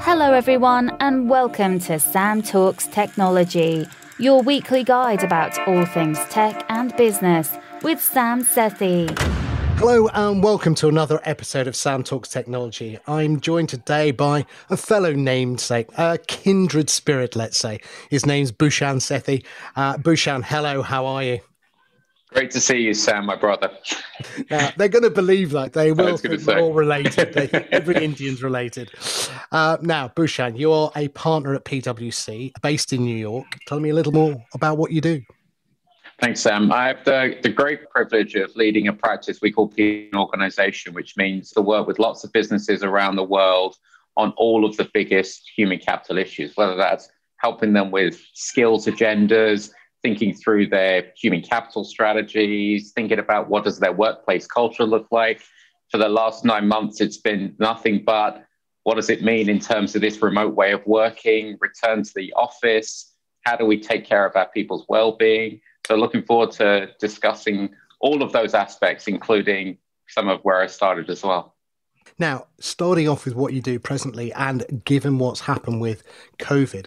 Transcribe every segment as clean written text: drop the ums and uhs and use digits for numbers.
Hello everyone and welcome to Sam Talks Technology, your weekly guide about all things tech and business with Bhushan Sethi. Hello and welcome to another episode of Sam Talks Technology. I'm joined today by a fellow namesake, a kindred spirit, let's say. His name's Bhushan Sethi. Bhushan, hello, how are you? Great to see you, Sam, my brother. Now, they're going to believe that. They will think we're all related. Every Indian's related. Now, Bhushan, you're a partner at PwC, based in New York. Tell me a little more about what you do. Thanks, Sam. I have the great privilege of leading a practice we call People Organization, which means to work with lots of businesses around the world on all of the biggest human capital issues, whether that's helping them with skills agendas, thinking through their human capital strategies, thinking about what does their workplace culture look like. For the last 9 months, it's been nothing but what does it mean in terms of this remote way of working, return to the office, how do we take care of our people's well-being? So looking forward to discussing all of those aspects, including some of where I started as well. Now, starting off with what you do presently and given what's happened with COVID,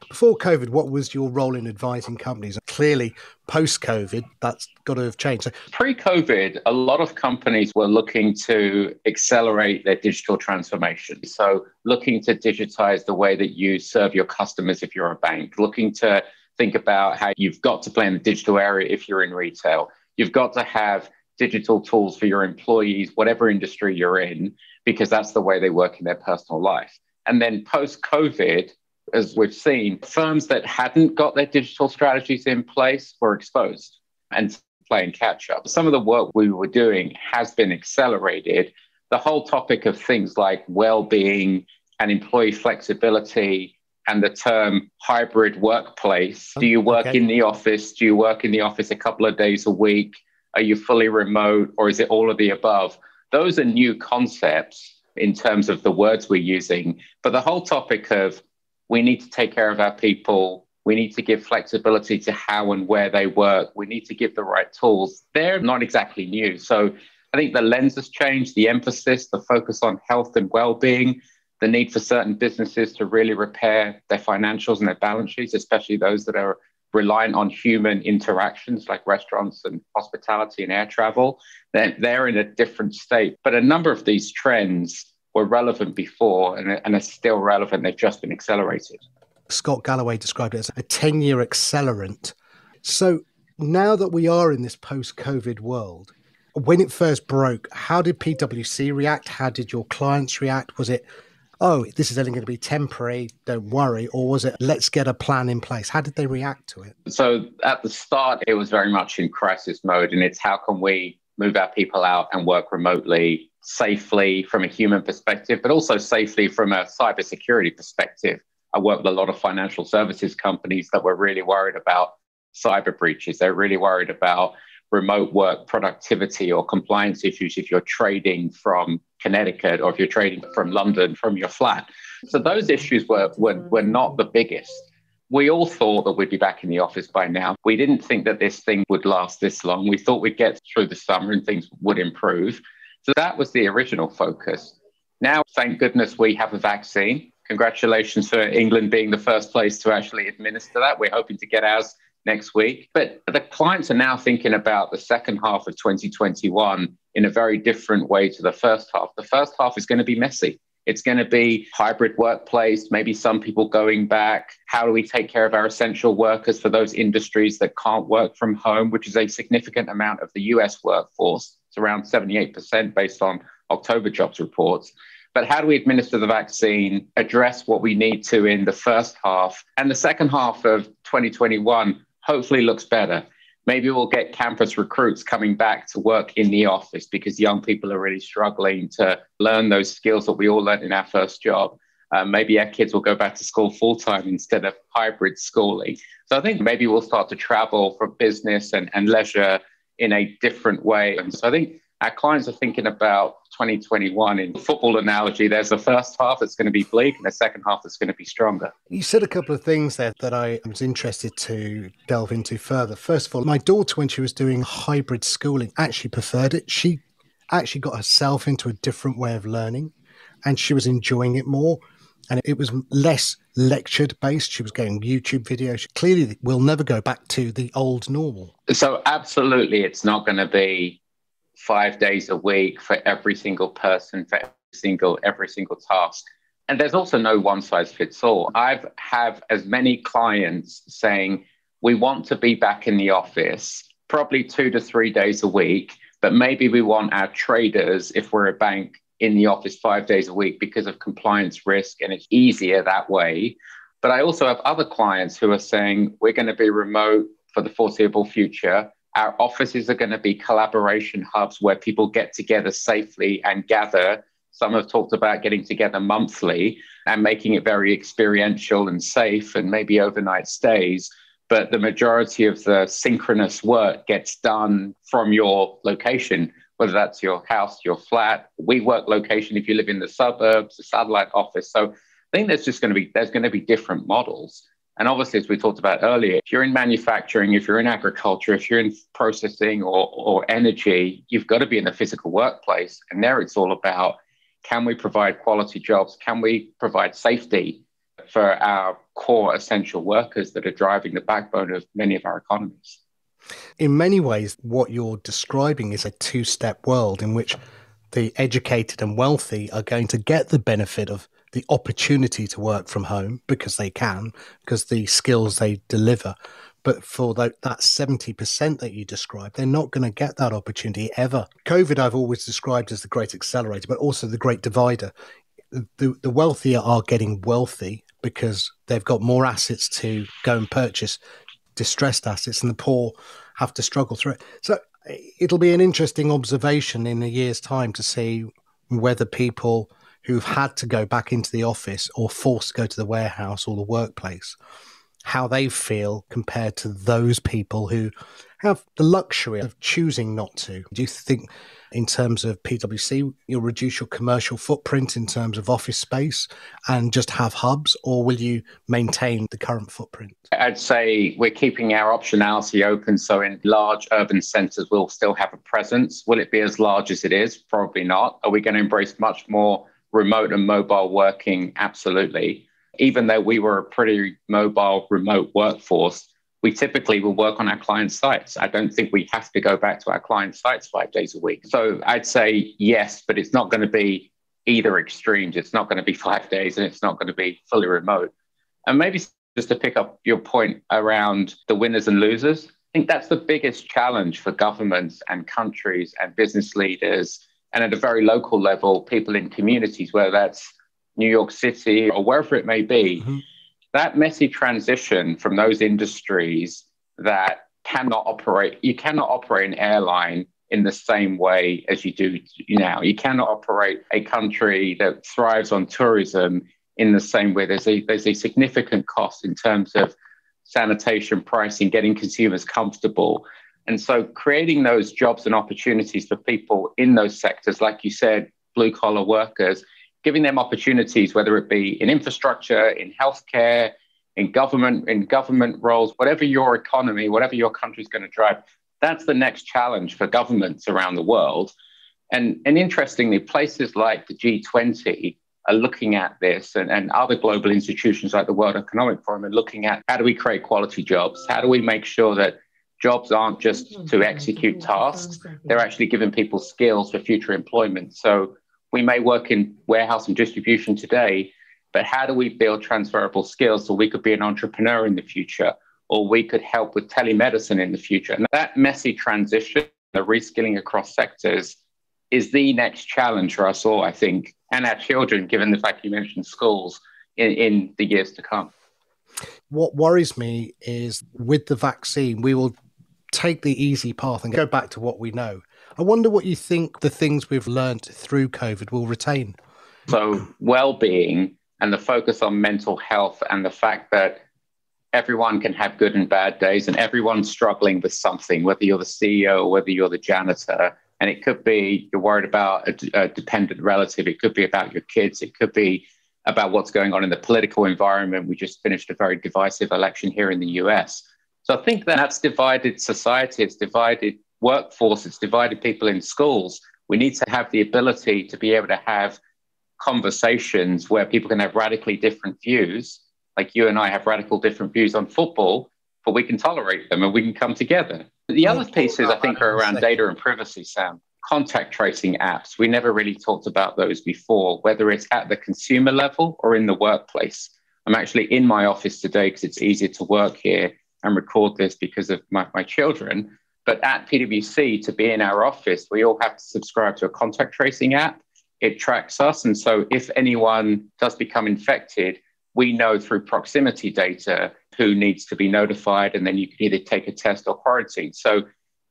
before COVID, what was your role in advising companies? Clearly, post-COVID, that's got to have changed. Pre-COVID, a lot of companies were looking to accelerate their digital transformation. So looking to digitize the way that you serve your customers if you're a bank, looking to think about how you've got to play in the digital area if you're in retail. You've got to have digital tools for your employees, whatever industry you're in, because that's the way they work in their personal life. And then post-COVID, as we've seen, firms that hadn't got their digital strategies in place were exposed and playing catch up. Some of the work we were doing has been accelerated. The whole topic of things like well-being and employee flexibility and the term hybrid workplace. Do you work in the office? Do you work in the office a couple of days a week? Are you fully remote, or is it all of the above? Those are new concepts in terms of the words we're using. But the whole topic of we need to take care of our people. We need to give flexibility to how and where they work. We need to give the right tools. They're not exactly new. So I think the lens has changed, the emphasis, the focus on health and well-being, the need for certain businesses to really repair their financials and their balance sheets, especially those that are reliant on human interactions like restaurants and hospitality and air travel. They're in a different state. But a number of these trends were relevant before and are still relevant. They've just been accelerated. Scott Galloway described it as a 10-year accelerant. So now that we are in this post-COVID world, when it first broke, how did PwC react? How did your clients react? Was it, oh, this is only going to be temporary, don't worry? Or was it, let's get a plan in place? How did they react to it? So at the start, it was very much in crisis mode. And it's how can we move our people out and work remotely safely from a human perspective, but also safely from a cybersecurity perspective. I work with a lot of financial services companies that were really worried about cyber breaches. They're really worried about remote work productivity or compliance issues if you're trading from Connecticut or if you're trading from London from your flat. So those issues were not the biggest. We all thought that we'd be back in the office by now. We didn't think that this thing would last this long. We thought we'd get through the summer and things would improve. So that was the original focus. Now, thank goodness we have a vaccine. Congratulations for England being the first place to actually administer that. We're hoping to get ours next week. But the clients are now thinking about the second half of 2021 in a very different way to the first half. The first half is going to be messy. It's going to be hybrid workplace, maybe some people going back. How do we take care of our essential workers for those industries that can't work from home, which is a significant amount of the US workforce? It's around 78% based on October jobs reports. But how do we administer the vaccine, address what we need to in the first half? And the second half of 2021 hopefully looks better. Maybe we'll get campus recruits coming back to work in the office because young people are really struggling to learn those skills that we all learned in our first job. Maybe our kids will go back to school full-time instead of hybrid schooling. So I think maybe we'll start to travel for business and leisure in a different way. And so I think Our clients are thinking about 2021 in football analogy. There's a first half that's going to be bleak and a second half that's going to be stronger. You said a couple of things there that I was interested to delve into further. First of all, my daughter, when she was doing hybrid schooling, actually preferred it. She actually got herself into a different way of learning and she was enjoying it more. And it was less lectured based. She was getting YouTube videos. Clearly, we'll never go back to the old normal. So absolutely, it's not going to be 5 days a week for every single person, for every single task. And there's also no one size fits all. I've have as many clients saying, we want to be back in the office, probably 2 to 3 days a week, but maybe we want our traders, if we're a bank, in the office 5 days a week because of compliance risk, and it's easier that way. But I also have other clients who are saying, we're going to be remote for the foreseeable future. Our offices are going to be collaboration hubs where people get together safely and gather. Some have talked about getting together monthly and making it very experiential and safe and maybe overnight stays. But the majority of the synchronous work gets done from your location, whether that's your house, your flat, WeWork location, if you live in the suburbs, a satellite office. So I think there's going to be different models. And obviously, as we talked about earlier, if you're in manufacturing, if you're in agriculture, if you're in processing or energy, you've got to be in the physical workplace. And there it's all about, can we provide quality jobs? Can we provide safety for our core essential workers that are driving the backbone of many of our economies? In many ways, what you're describing is a two-step world in which the educated and wealthy are going to get the benefit of the opportunity to work from home because they can, because the skills they deliver. But for that 70% that you described, they're not going to get that opportunity ever. COVID, I've always described as the great accelerator, but also the great divider. The wealthier are getting wealthy because they've got more assets to go and purchase distressed assets, and the poor have to struggle through it. So it'll be an interesting observation in a year's time to see whether people who've had to go back into the office or forced to go to the warehouse or the workplace, how they feel compared to those people who have the luxury of choosing not to. Do you think in terms of PwC, you'll reduce your commercial footprint in terms of office space and just have hubs, or will you maintain the current footprint? I'd say we're keeping our optionality open. So in large urban centres, we'll still have a presence. Will it be as large as it is? Probably not. Are we going to embrace much more remote and mobile working? Absolutely. Even though we were a pretty mobile, remote workforce, we typically will work on our client sites. I don't think we have to go back to our client sites 5 days a week. So I'd say yes, but it's not going to be either extremes. It's not going to be 5 days and it's not going to be fully remote. And maybe just to pick up your point around the winners and losers, I think that's the biggest challenge for governments and countries and business leaders, and at a very local level, people in communities, whether that's New York City or wherever it may be. Mm-hmm. That messy transition from those industries that cannot operate, you cannot operate an airline in the same way as you do now. You cannot operate a country that thrives on tourism in the same way. There's a significant cost in terms of sanitation, pricing, getting consumers comfortable. And so creating those jobs and opportunities for people in those sectors, like you said, blue collar workers, giving them opportunities, whether it be in infrastructure, in healthcare, in government roles, whatever your economy, whatever your country is going to drive, that's the next challenge for governments around the world. And interestingly, places like the G20 are looking at this, and other global institutions like the World Economic Forum are looking at how do we create quality jobs? How do we make sure that jobs aren't just to execute tasks, they're actually giving people skills for future employment. So we may work in warehouse and distribution today, but how do we build transferable skills so we could be an entrepreneur in the future, or we could help with telemedicine in the future? And that messy transition, the reskilling across sectors, is the next challenge for us all, I think, and our children, given the fact you mentioned schools, in the years to come. What worries me is with the vaccine, we will take the easy path and go back to what we know. I wonder what you think the things we've learned through COVID will retain. So well-being and the focus on mental health and the fact that everyone can have good and bad days and everyone's struggling with something, whether you're the CEO or whether you're the janitor, And it could be you're worried about a dependent relative. It could be about your kids. It could be about what's going on in the political environment. We just finished a very divisive election here in the US. So I think that's divided society. It's divided workforce. It's divided people in schools. We need to have the ability to be able to have conversations where people can have radically different views. Like you and I have radical different views on football, but we can tolerate them and we can come together. The other pieces, I think, are around data and privacy, Sam. Contact tracing apps. We never really talked about those before, whether it's at the consumer level or in the workplace. I'm actually in my office today because it's easier to work here and record this because of my children. But at PwC, to be in our office, we all have to subscribe to a contact tracing app. It tracks us. And so if anyone does become infected, we know through proximity data who needs to be notified, and then you can either take a test or quarantine. So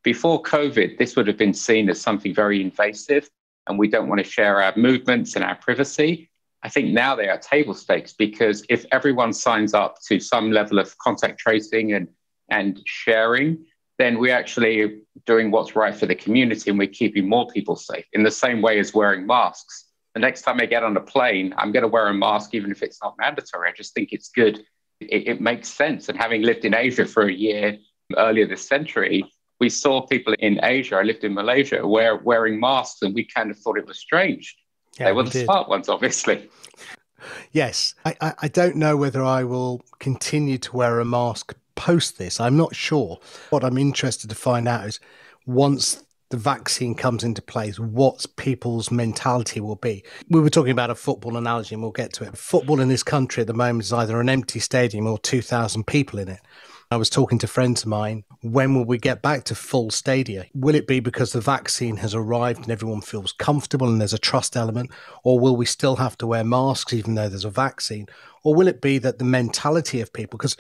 before COVID, this would have been seen as something very invasive, and we don't want to share our movements and our privacy. I think now they are table stakes, because if everyone signs up to some level of contact tracing and sharing, then we're actually doing what's right for the community and we're keeping more people safe, in the same way as wearing masks. The next time I get on a plane, I'm going to wear a mask, even if it's not mandatory. I just think it's good. It makes sense. And having lived in Asia for a year earlier this century, we saw people in Asia, I lived in Malaysia, wearing masks, and we kind of thought it was strange. Yeah, they were the smart ones, obviously. Yes. I don't know whether I will continue to wear a mask post this. I'm not sure. What I'm interested to find out is, once the vaccine comes into place, what people's mentality will be. We were talking about a football analogy, and we'll get to it. Football in this country at the moment is either an empty stadium or 2,000 people in it. I was talking to friends of mine, when will we get back to full stadia? Will it be because the vaccine has arrived and everyone feels comfortable and there's a trust element? Or will we still have to wear masks even though there's a vaccine? Or will it be that the mentality of people, because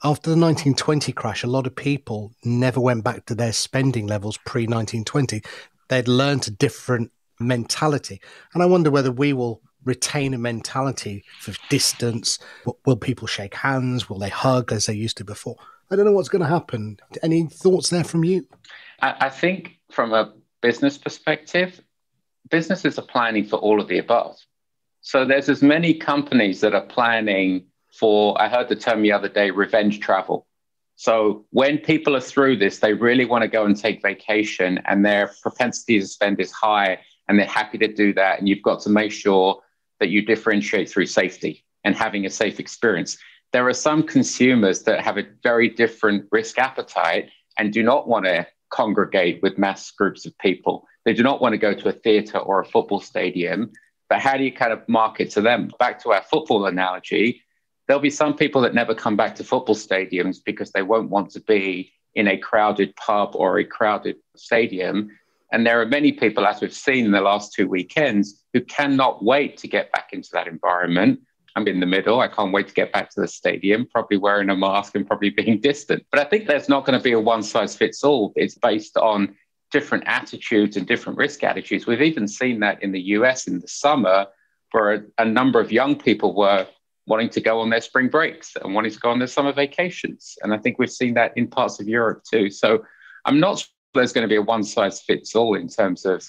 after the 1920 crash, a lot of people never went back to their spending levels pre-1920. They'd learned a different mentality. And I wonder whether we will retain a mentality for distance. Will people shake hands? Will they hug as they used to before? I don't know what's going to happen. Any thoughts there from you? I think from a business perspective, businesses are planning for all of the above. So there's as many companies that are planning for, I heard the term the other day, revenge travel. So when people are through this, they really want to go and take vacation, and their propensity to spend is high, and they're happy to do that. And you've got to make sure that you differentiate through safety and having a safe experience. There are some consumers that have a very different risk appetite and do not want to congregate with mass groups of people. They do not want to go to a theatre or a football stadium. But how do you kind of market to them? Back to our football analogy, there'll be some people that never come back to football stadiums because they won't want to be in a crowded pub or a crowded stadium. And there are many people, as we've seen in the last 2 weekends, who cannot wait to get back into that environment. I'm in the middle. I can't wait to get back to the stadium, probably wearing a mask and probably being distant. But I think there's not going to be a one-size-fits-all. It's based on different attitudes and different risk attitudes. We've even seen that in the US in the summer, where a number of young people were wanting to go on their spring breaks and wanting to go on their summer vacations. And I think we've seen that in parts of Europe too. So I'm not sure there's going to be a one-size-fits-all in terms of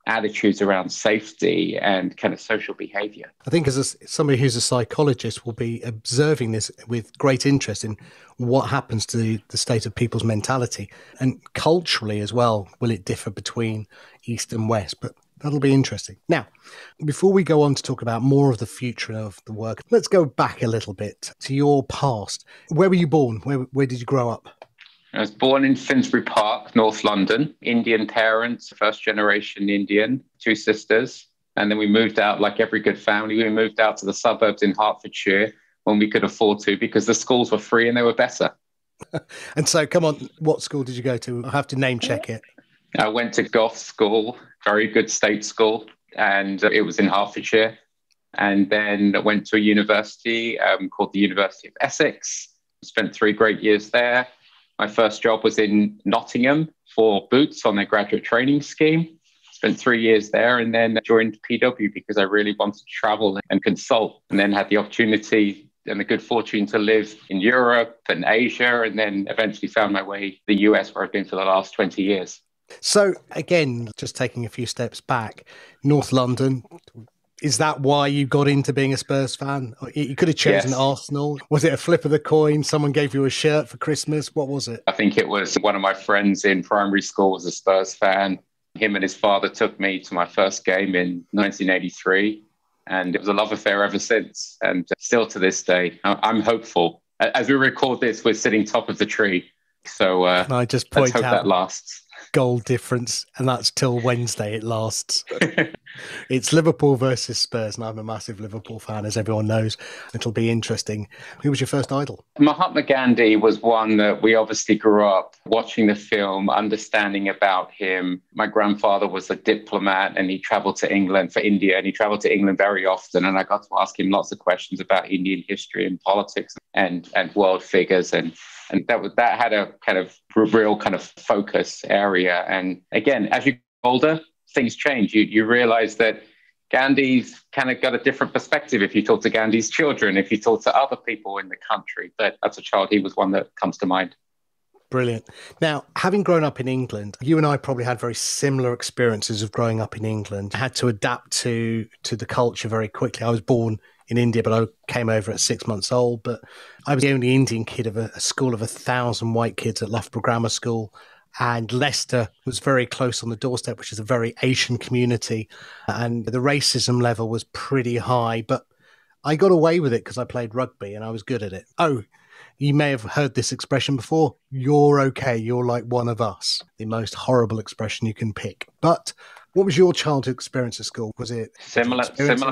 attitudes around safety and kind of social behavior. I think as somebody who's a psychologist will be observing this with great interest in what happens to the state of people's mentality, and culturally as well. Will it differ between East and West? But that'll be interesting. Now, before we go on to talk about more of the future of the work, let's go back a little bit to your past. Where were you born? Where did you grow up? I was born in Finsbury Park, North London. Indian parents, first generation Indian, 2 sisters. And then we moved out, like every good family, we moved out to the suburbs in Hertfordshire when we could afford to, because the schools were free and they were better. And so, come on, what school did you go to? I have to name check it. I went to Gough School, very good state school, and it was in Hertfordshire. And then I went to a university called the University of Essex. Spent 3 great years there. My first job was in Nottingham for Boots on their graduate training scheme. Spent 3 years there, and then joined PW because I really wanted to travel and consult, and then had the opportunity and the good fortune to live in Europe and Asia, and then eventually found my way to the US, where I've been for the last 20 years. So again, just taking a few steps back, North London, is that why you got into being a Spurs fan? You could have chosen Yes. Arsenal. Was it a flip of the coin? Someone gave you a shirt for Christmas? What was it? I think it was one of my friends in primary school was a Spurs fan. Him and his father took me to my first game in 1983. And it was a love affair ever since. And still to this day, I'm hopeful. As we record this, we're sitting top of the tree. So Can I just let's point hope out that lasts. goal difference, and that's till Wednesday it lasts. It's Liverpool versus Spurs, and I'm a massive Liverpool fan, as everyone knows. It'll be interesting. Who was your first idol? Mahatma Gandhi was one that we obviously grew up watching the film, understanding about him. My grandfather was a diplomat and he traveled to England for India, and he traveled to England very often. And I got to ask him lots of questions about Indian history and politics and world figures. And that had a kind of real kind of focus area. And again, as you get older, things change. You realize that Gandhi's kind of got a different perspective if you talk to Gandhi's children, if you talk to other people in the country. But as a child, he was one that comes to mind. Brilliant. Now, having grown up in England, you and I probably had very similar experiences of growing up in England. I had to adapt to the culture very quickly. I was born in India, but I came over at 6 months old. But I was the only Indian kid of a school of 1,000 white kids at Loughborough Grammar School. And Leicester was very close on the doorstep, which is a very Asian community. And the racism level was pretty high. But I got away with it because I played rugby and I was good at it. Oh, you may have heard this expression before. You're okay. You're like one of us. The most horrible expression you can pick. But what was your childhood experience at school? Was it similar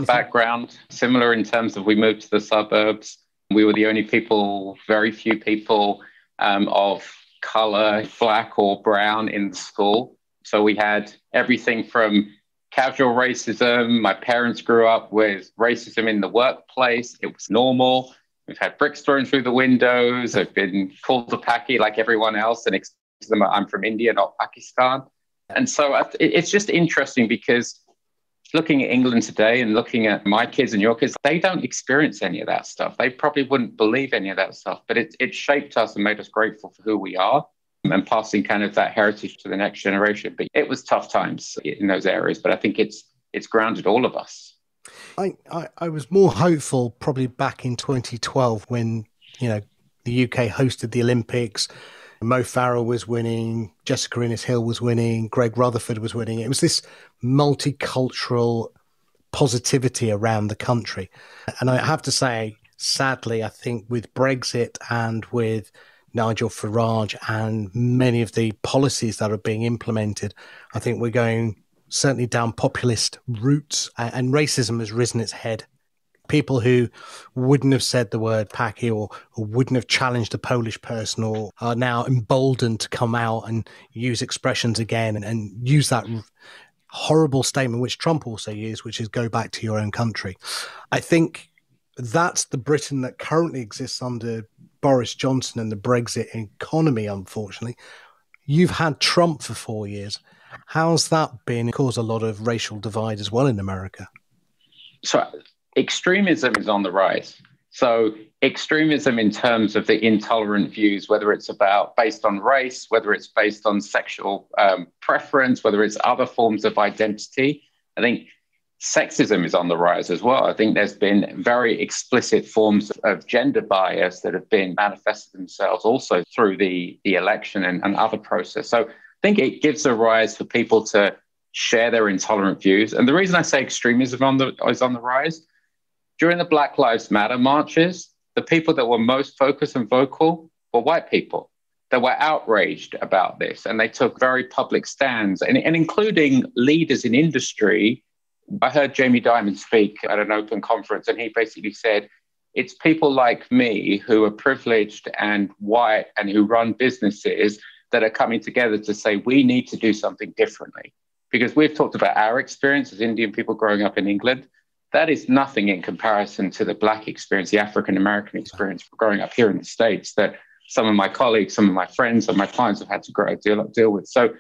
background, similar in terms of we moved to the suburbs. We were the only people, very few people of color, black or brown in the school. So we had everything from casual racism. My parents grew up with racism in the workplace. It was normal. We've had bricks thrown through the windows. I've been called a Paki like everyone else and explained to them I'm from India, not Pakistan. And so it's just interesting because looking at England today and looking at my kids and your kids, they don't experience any of that stuff. They probably wouldn't believe any of that stuff, but it shaped us and made us grateful for who we are and passing kind of that heritage to the next generation. But it was tough times in those areas, but I think it's grounded all of us. I was more hopeful probably back in 2012 when, the UK hosted the Olympics. Mo Farah was winning, Jessica Innes-Hill was winning, Greg Rutherford was winning. It was this multicultural positivity around the country. And I have to say, sadly, I think with Brexit and with Nigel Farage and many of the policies that are being implemented, I think we're going certainly down populist routes, and racism has risen its head. People who wouldn't have said the word Paki or wouldn't have challenged a Polish person or are now emboldened to come out and use expressions again and use that horrible statement, which Trump also used, which is go back to your own country. I think that's the Britain that currently exists under Boris Johnson and the Brexit economy, unfortunately. You've had Trump for 4 years. How's that been? It caused a lot of racial divide as well in America. So extremism is on the rise. So extremism in terms of the intolerant views, whether it's based on race, whether it's based on sexual preference, whether it's other forms of identity. I think sexism is on the rise as well. I think there's been very explicit forms of gender bias that have been manifested themselves also through the election and other process. So I think it gives a rise for people to share their intolerant views. And the reason I say extremism is on the rise, during the Black Lives Matter marches, the people that were most focused and vocal were white people that were outraged about this. And they took very public stands, and including leaders in industry. I heard Jamie Dimon speak at an open conference, and he basically said, it's people like me who are privileged and white and who run businesses that are coming together to say we need to do something differently. Because we've talked about our experience as Indian people growing up in England. That is nothing in comparison to the Black experience, the African-American experience growing up here in the States that some of my colleagues, some of my friends, some of my clients have had to deal with. So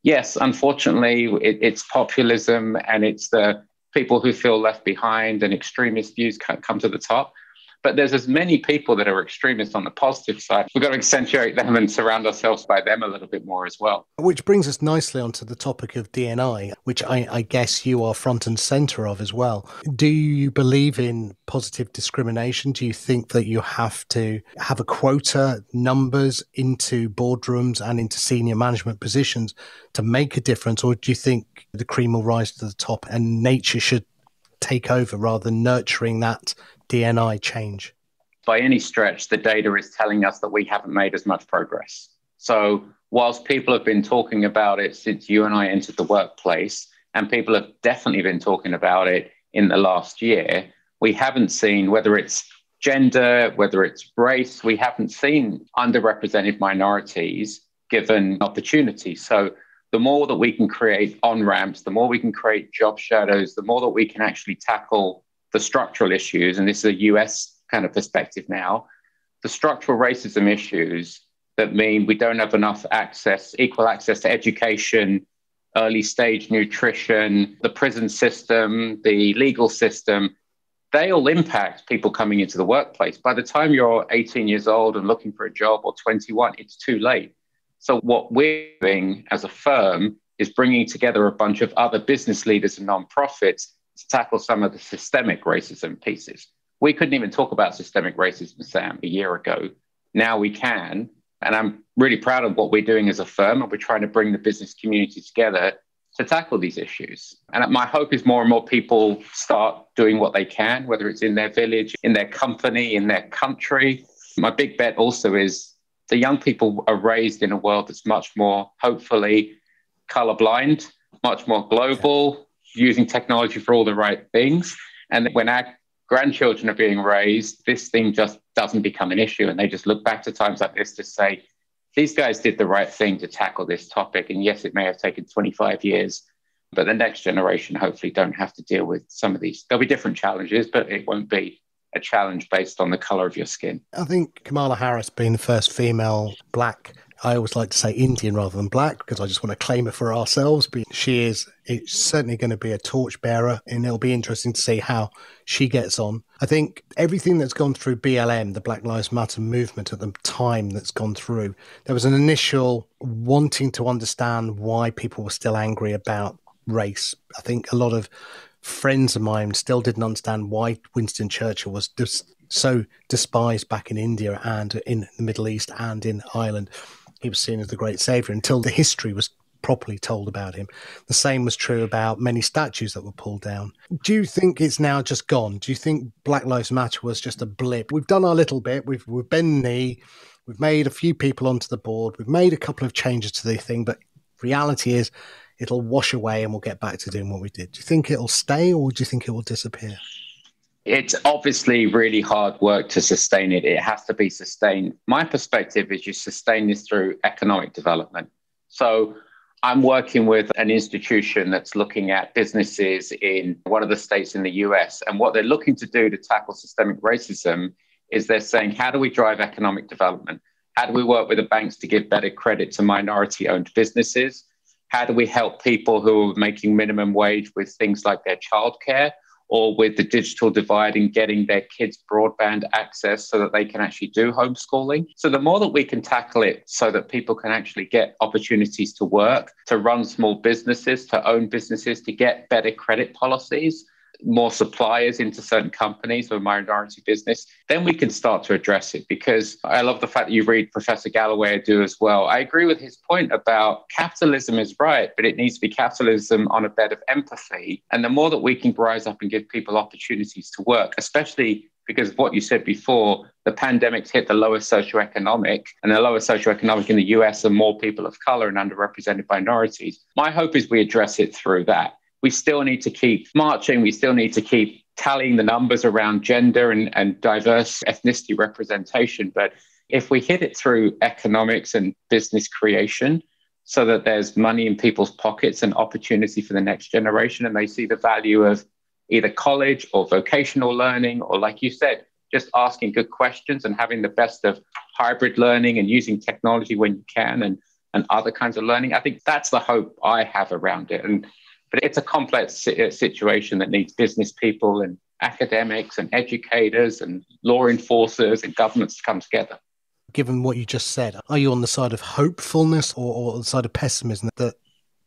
yes, unfortunately, it's populism and it's the people who feel left behind and extremist views come to the top. But there's as many people that are extremists on the positive side. We've got to accentuate them and surround ourselves by them a little bit more as well. Which brings us nicely onto the topic of D&I, which I guess you are front and centre of as well. Do you believe in positive discrimination? Do you think that you have to have a quota, numbers into boardrooms and into senior management positions to make a difference? Or do you think the cream will rise to the top and nature should take over rather than nurturing that D&I change? By any stretch, the data is telling us that we haven't made as much progress. So whilst people have been talking about it since you and I entered the workplace, and people have definitely been talking about it in the last year, we haven't seen, whether it's gender, whether it's race, we haven't seen underrepresented minorities given opportunities. So the more that we can create on-ramps, the more we can create job shadows, the more that we can actually tackle the structural issues, and this is a US kind of perspective now, the structural racism issues that mean we don't have enough access, equal access to education, early stage nutrition, the prison system, the legal system, they all impact people coming into the workplace. By the time you're 18 years old and looking for a job, or 21, it's too late. So what we're doing as a firm is bringing together a bunch of other business leaders and nonprofits to tackle some of the systemic racism pieces. We couldn't even talk about systemic racism, Sam, a year ago. Now we can. And I'm really proud of what we're doing as a firm. And we're trying to bring the business community together to tackle these issues. And my hope is more and more people start doing what they can, whether it's in their village, in their company, in their country. My big bet also is the young people are raised in a world that's much more, hopefully, colorblind, much more global, using technology for all the right things. And when our grandchildren are being raised, this thing just doesn't become an issue. And they just look back to times like this to say, these guys did the right thing to tackle this topic. And yes, it may have taken 25 years, but the next generation hopefully don't have to deal with some of these. There'll be different challenges, but it won't be a challenge based on the color of your skin. I think Kamala Harris being the first female black, I always like to say Indian rather than black because I just want to claim it for ourselves. But she is, it's certainly going to be a torchbearer, and it'll be interesting to see how she gets on. I think everything that's gone through BLM, the Black Lives Matter movement at the time that's gone through, there was an initial wanting to understand why people were still angry about race. I think a lot of friends of mine still didn't understand why Winston Churchill was so despised back in India and in the Middle East and in Ireland. He was seen as the great saviour until the history was properly told about him. The same was true about many statues that were pulled down. Do you think it's now just gone? Do you think Black Lives Matter was just a blip? We've done our little bit. We've bent the knee. We've made a few people onto the board. We've made a couple of changes to the thing, but reality is it'll wash away and we'll get back to doing what we did. Do you think it'll stay or do you think it will disappear? It's obviously really hard work to sustain it. It has to be sustained. My perspective is you sustain this through economic development. So I'm working with an institution that's looking at businesses in one of the states in the US. And what they're looking to do to tackle systemic racism is they're saying, how do we drive economic development? How do we work with the banks to give better credit to minority-owned businesses? How do we help people who are making minimum wage with things like their childcare or with the digital divide and getting their kids broadband access so that they can actually do homeschooling? So the more that we can tackle it so that people can actually get opportunities to work, to run small businesses, to own businesses, to get better credit policies, more suppliers into certain companies or minority business, then we can start to address it. Because I love the fact that you read Professor Galloway, I do as well. I agree with his point about capitalism is right, but it needs to be capitalism on a bed of empathy. And the more that we can rise up and give people opportunities to work, especially because of what you said before, the pandemic's hit the lowest socioeconomic, and the lowest socioeconomic in the US are more people of color and underrepresented minorities. My hope is we address it through that. We still need to keep marching. We still need to keep tallying the numbers around gender and diverse ethnicity representation. But if we hit it through economics and business creation so that there's money in people's pockets and opportunity for the next generation, and they see the value of either college or vocational learning, or like you said, just asking good questions and having the best of hybrid learning and using technology when you can and other kinds of learning, I think that's the hope I have around it. But it's a complex situation that needs business people and academics and educators and law enforcers and governments to come together. Given what you just said, are you on the side of hopefulness or the side of pessimism that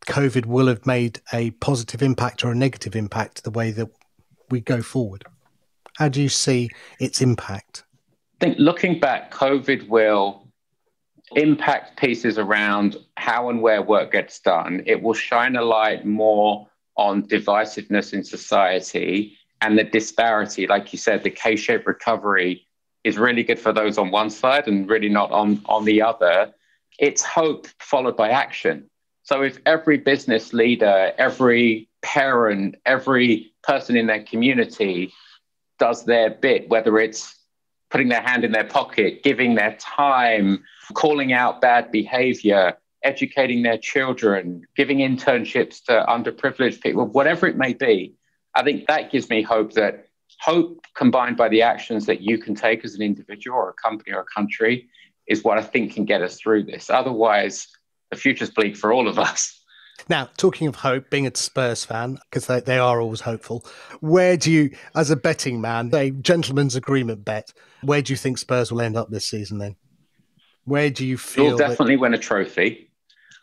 COVID will have made a positive impact or a negative impact the way that we go forward? How do you see its impact? I think looking back, COVID will impact pieces around how and where work gets done. It will shine a light more on divisiveness in society and the disparity. Like you said, the K-shaped recovery is really good for those on one side and really not on the other. It's hope followed by action. So if every business leader, every parent, every person in their community does their bit, whether it's putting their hand in their pocket, giving their time, calling out bad behavior, educating their children, giving internships to underprivileged people, whatever it may be, I think that gives me hope that hope combined by the actions that you can take as an individual or a company or a country is what I think can get us through this. Otherwise, the future's bleak for all of us. Now, talking of hope, being a Spurs fan, because they are always hopeful, where do you, as a betting man, a gentleman's agreement bet, where do you think Spurs will end up this season then? Where do you feel We'll definitely win a trophy.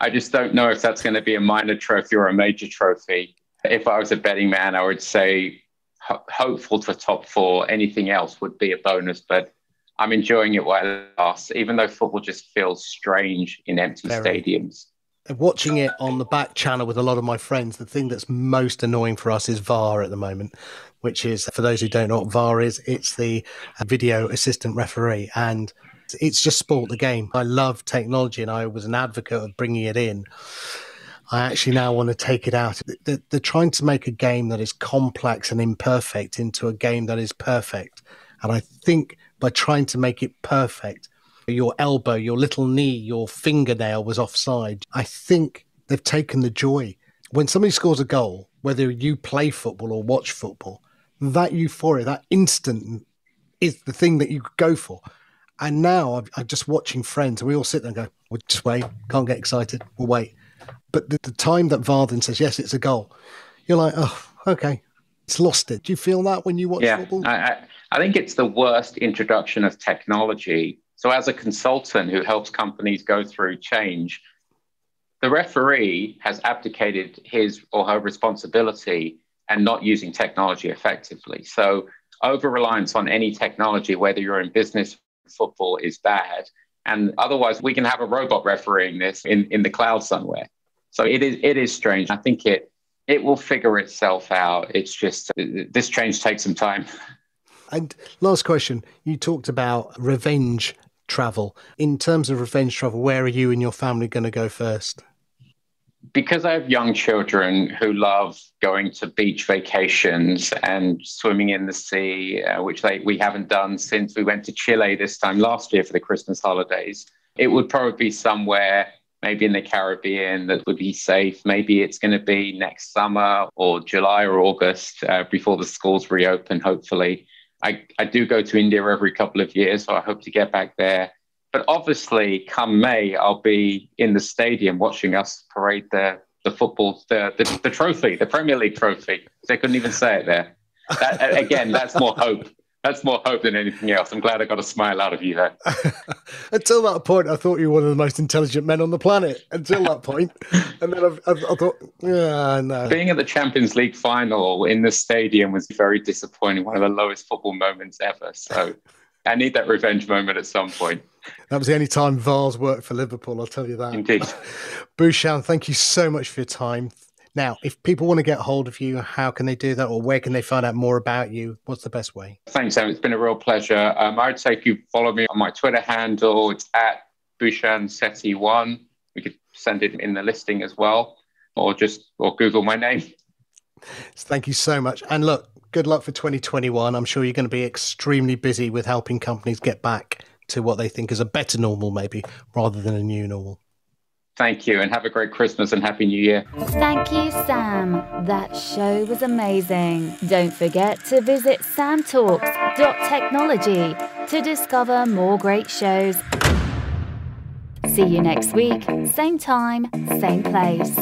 I just don't know if that's going to be a minor trophy or a major trophy. If I was a betting man, I would say hopeful for top four. Anything else would be a bonus, but I'm enjoying it while it lasts, even though football just feels strange in empty stadiums. Watching it on the back channel with a lot of my friends, the thing that's most annoying for us is VAR at the moment, which is, for those who don't know what VAR is, it's the video assistant referee, and it's just spoilt the game. I love technology and I was an advocate of bringing it in. I actually now want to take it out. They're trying to make a game that is complex and imperfect into a game that is perfect. And I think by trying to make it perfect, your elbow, your little knee, your fingernail was offside. I think they've taken the joy. When somebody scores a goal, whether you play football or watch football, that euphoria, that instant is the thing that you go for. And now I'm just watching friends and we all sit there and go, we'll just wait, can't get excited, we'll wait. But the time that VAR then says, yes, it's a goal, you're like, oh, okay, it's lost it. Do you feel that when you watch football? I think it's the worst introduction of technology. So as a consultant who helps companies go through change, the referee has abdicated his or her responsibility and not using technology effectively. So over-reliance on any technology, whether you're in business, football, is bad. And otherwise, we can have a robot refereeing this in the cloud somewhere. So it is strange. I think it will figure itself out. It's just, this change takes some time. And last question, you talked about revenge travel. In terms of revenge travel, where are you and your family going to go first? Because I have young children who love going to beach vacations and swimming in the sea, which we haven't done since we went to Chile this time last year for the Christmas holidays, it would probably be somewhere maybe in the Caribbean that would be safe. Maybe it's going to be next summer or July or August before the schools reopen, hopefully. I do go to India every couple of years, so I hope to get back there. But obviously, come May, I'll be in the stadium watching us parade the football, the trophy, the Premier League trophy. They couldn't even say it there. Again, that's more hope. That's more hope than anything else. I'm glad I got a smile out of you there. Until that point, I thought you were one of the most intelligent men on the planet. Until that point. And then I thought, yeah, no. Being at the Champions League final in the stadium was very disappointing. One of the lowest football moments ever. So I need that revenge moment at some point. That was the only time VAR's worked for Liverpool, I'll tell you that. Indeed. Bhushan, thank you so much for your time. Now, if people want to get hold of you, how can they do that? Or where can they find out more about you? What's the best way? Thanks, Sam. It's been a real pleasure. I'd say if you follow me on my Twitter handle, it's at Bhushan Sethi 1. We could send it in the listing as well, or Google my name. Thank you so much. And look, good luck for 2021. I'm sure you're going to be extremely busy with helping companies get back to what they think is a better normal, maybe, rather than a new normal. Thank you, and have a great Christmas and Happy New Year. Thank you, Sam. That show was amazing. Don't forget to visit samtalks.technology to discover more great shows. See you next week, same time, same place.